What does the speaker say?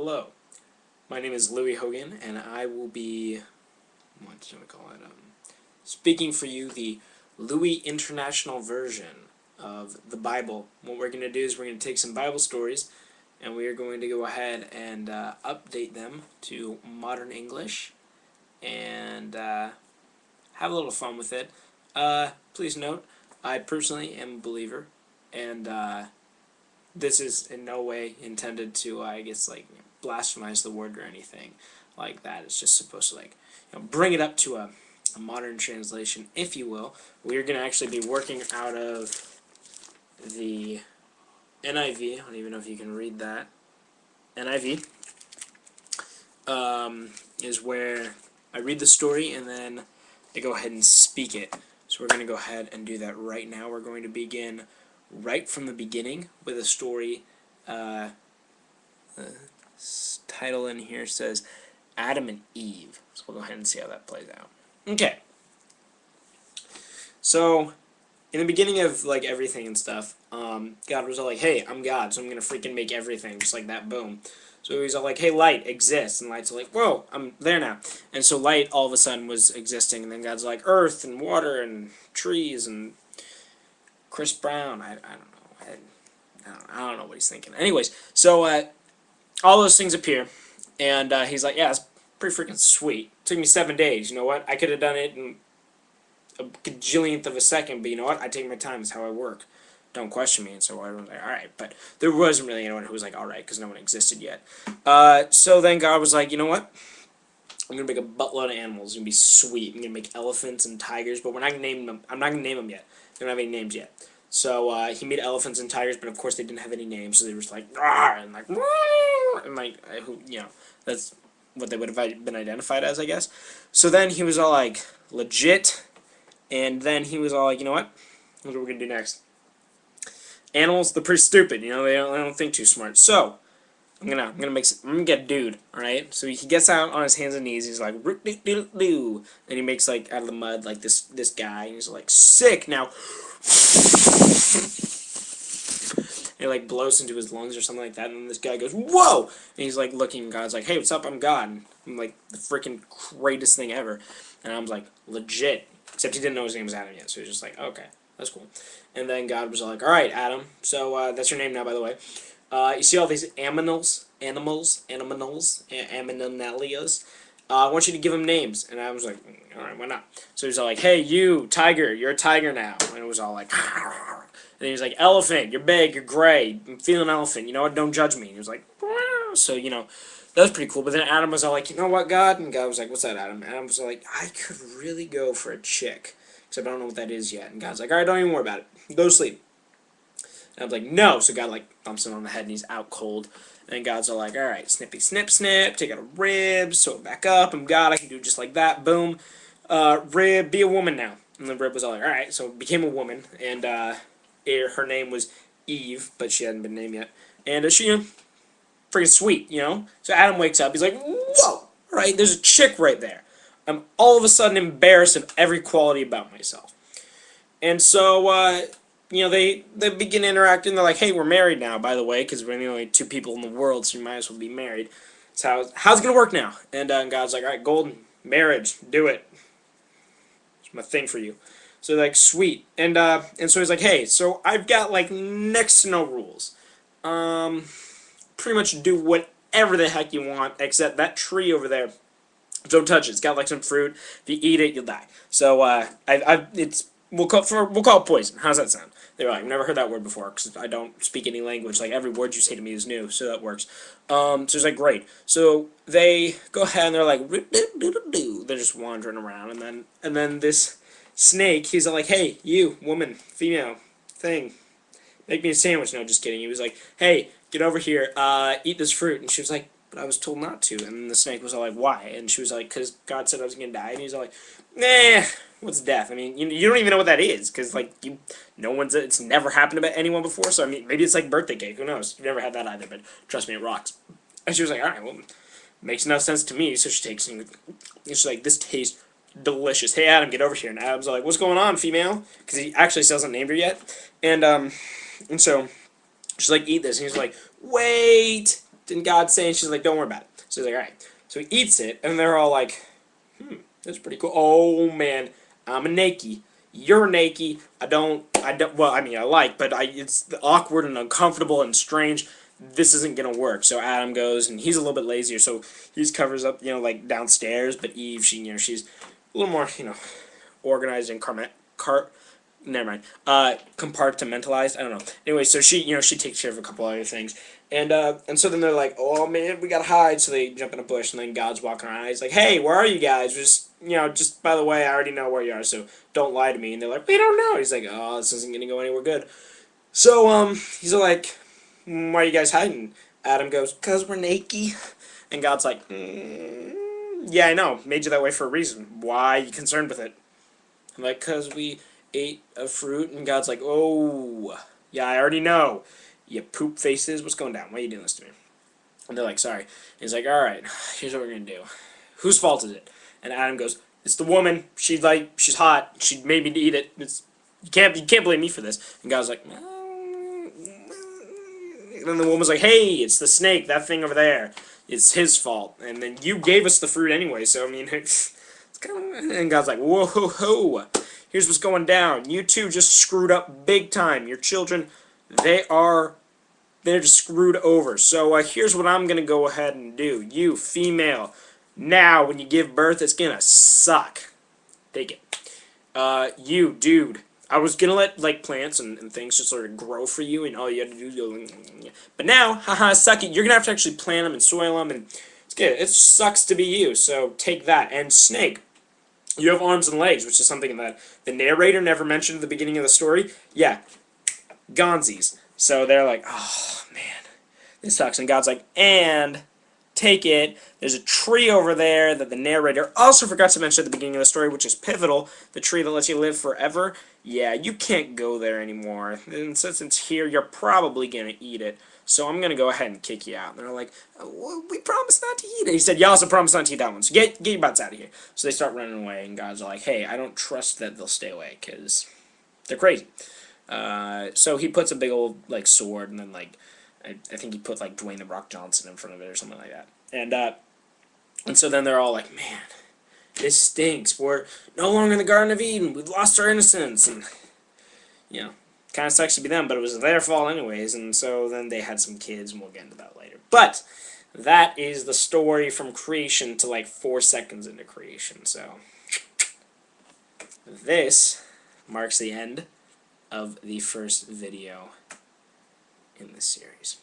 Hello, my name is Louis Hogan, and I will be, what should we call it, speaking for you the Louis International version of the Bible. What we're going to do is we're going to take some Bible stories, and we are going to go ahead and update them to modern English, and have a little fun with it. Please note, I personally am a believer, and this is in no way intended to, I guess, like, blasphemize the word or anything like that. It's just supposed to, bring it up to a modern translation, if you will. We're going to actually be working out of the NIV. I don't even know if you can read that. NIV is where I read the story and then I go ahead and speak it. So we're going to go ahead and do that right now. We're going to begin right from the beginning with a story. This title in here says Adam and Eve. So we'll go ahead and see how that plays out. Okay. So in the beginning of everything and stuff, God was all like, "Hey, I'm God, so I'm gonna freaking make everything," just like that. Boom. So he's all like, "Hey, light exists," and light's like, "Whoa, I'm there now." And so light all of a sudden was existing, and then God's like, "Earth and water and trees and Chris Brown." I don't know. I don't know what he's thinking. Anyways, so all those things appear, and he's like, "Yeah, it's pretty freaking sweet. It took me 7 days. You know what? I could have done it in a gajillionth of a second, but you know what? I take my time. It's how I work. Don't question me." And so I was like, "All right," but there wasn't really anyone who was like, "All right," because no one existed yet. So then God was like, "You know what? I'm gonna make a buttload of animals. It's gonna be sweet. I'm gonna make elephants and tigers, but we're not gonna name them. I'm not gonna name them yet. They don't have any names yet." So he made elephants and tigers, but of course they didn't have any names, so they were just like, "Rawr," and that's what they would have been identified as, I guess. So then he was all like, "Legit," and then he was all like, "You know what? Here's what we're gonna do next. Animals, they're pretty stupid, you know, they don't think too smart. So I'm gonna get a dude, all right? So he gets out on his hands and knees. He's like, "Root doo doo doo," and he makes out of the mud this guy, and he's like, "Sick now." And it blows into his lungs or something like that, and then this guy goes, "Whoa!" And he's like looking, and God's like, "Hey, what's up? I'm God. And I'm like the freaking greatest thing ever." And I was like, "Legit." Except he didn't know his name was Adam yet, so he was just like, "Okay, that's cool." And then God was like, "All right, Adam. So that's your name now, by the way. You see all these aminals, aminalias? I want you to give them names." And I was like, "All right, why not?" So he was all like, "Hey, you, tiger, you're a tiger now." And it was all like, and he was like, "Elephant, you're big, you're gray, I'm feeling elephant, you know what, don't judge me." And he was like, so, that was pretty cool. But then Adam was all like, "You know what, God?" And God was like, "What's that, Adam?" And Adam was all like, "I could really go for a chick, except I don't know what that is yet." And God's like, "All right, don't even worry about it. Go to sleep." And I was like, "No." So God thumps him on the head and he's out cold. And then God's all like, "All right, snippy snip snip, take out a rib, sew it back up. I'm God, I can do it just like that. Boom. Rib, be a woman now." And the rib was all like, "All right." So it became a woman, and her name was Eve, but she hadn't been named yet. And she, freaking sweet, you know? So Adam wakes up, he's like, "Whoa! Right, there's a chick right there. I'm all of a sudden embarrassed of every quality about myself." And so, they begin interacting. They're like, "Hey, we're married now, by the way, because we're the only two people in the world, so you might as well be married. So how's it going to work now?" And God's like, "All right, golden, marriage, do it. It's my thing for you." So they're like, "Sweet." And so he's like, "Hey, so I've got next to no rules. Pretty much do whatever the heck you want, except that tree over there, don't touch it. It's got some fruit. If you eat it, you'll die." So we'll call it poison. How's that sound? They were like, "I've never heard that word before because I don't speak any language. Every word you say to me is new, so that works." So it's like, great. So they go ahead and they're like, they're just wandering around, and then this snake, he's like, "Hey, you, woman, female, thing, make me a sandwich." No, just kidding. He was like, "Hey, get over here, eat this fruit." And she was like, "But I was told not to." And then the snake was all like, "Why?" And she was like, "Because God said I was going to die." And he's all like, "Nah, what's death? I mean, you don't even know what that is, because, it's never happened to anyone before, so, I mean, maybe it's like birthday cake, who knows? You've never had that either, but trust me, it rocks." And she was like, "All right, well, makes no sense to me." So she takes it, and she's like, "This tastes delicious. Hey, Adam, get over here." And Adam's like, "What's going on, female?" Because he actually still hasn't named her yet. And so she's like, "Eat this." And he's like, "Wait, Didn't God say? And she's like, don't worry about it. So he's like, all right. So he eats it, and they're all like, that's pretty cool. Oh, man, I'm a naked. You're naked. Well, I mean, but it's awkward and uncomfortable and strange. This isn't gonna work. So Adam goes, and he's a little bit lazier, so he covers up, like downstairs. But Eve, she's a little more, organized and never mind. Compartmentalized. I don't know. Anyway, so she takes care of a couple other things, and so then they're like, oh man, we gotta hide. So they jump in a bush, and then God's walking around. He's like, hey, where are you guys? Just by the way, I already know where you are, so don't lie to me. And they're like, we don't know. He's like, oh, this isn't gonna go anywhere good. So he's like, why are you guys hiding? Adam goes, cause we're naked. And God's like, yeah, I know. Made you that way for a reason. Why are you concerned with it? I'm like, cause we ate a fruit. And God's like, oh, yeah, I already know. You poop faces. What's going down? Why are you doing this to me? And they're like, sorry. And he's like, all right, here's what we're gonna do. Whose fault is it? And Adam goes, it's the woman. She's hot. She made me eat it. You can't blame me for this. And God's like, and then the woman's like, hey, it's the snake, that thing over there. It's his fault. And then you gave us the fruit anyway, so I mean, it's kind of... And God's like, whoa, ho, ho. Here's what's going down. You two just screwed up big time. Your children, they're just screwed over. So here's what I'm going to go ahead and do. You, female, now when you give birth, it's going to suck. Take it. You, dude. I was gonna let plants and things just sort of grow for you, and all you had to do, but now, haha, suck it. You're gonna have to actually plant them and soil them, and it's good. It sucks to be you. So take that. And snake, you have arms and legs, which is something that the narrator never mentioned at the beginning of the story. Yeah, Gonzies. So they're like, oh man, this sucks. And God's like, and take it. There's a tree over there that the narrator also forgot to mention at the beginning of the story, which is pivotal. The tree that lets you live forever. Yeah, you can't go there anymore. And since it's here, you're probably going to eat it. So I'm going to go ahead and kick you out. And they're like, well, we promised not to eat it. He said, you also promised not to eat that one. So get your butts out of here. So they start running away, and God's like, hey, I don't trust that they'll stay away, because they're crazy. So he puts a big old, sword, and then, I think he put, Dwayne The Rock Johnson in front of it or something like that. And so then they're all like, man, this stinks. We're no longer in the Garden of Eden. We've lost our innocence. And, kind of sucks to be them, but it was their fault anyways. And so then they had some kids, and we'll get into that later. But that is the story from creation to, 4 seconds into creation. So this marks the end of the first video in this series.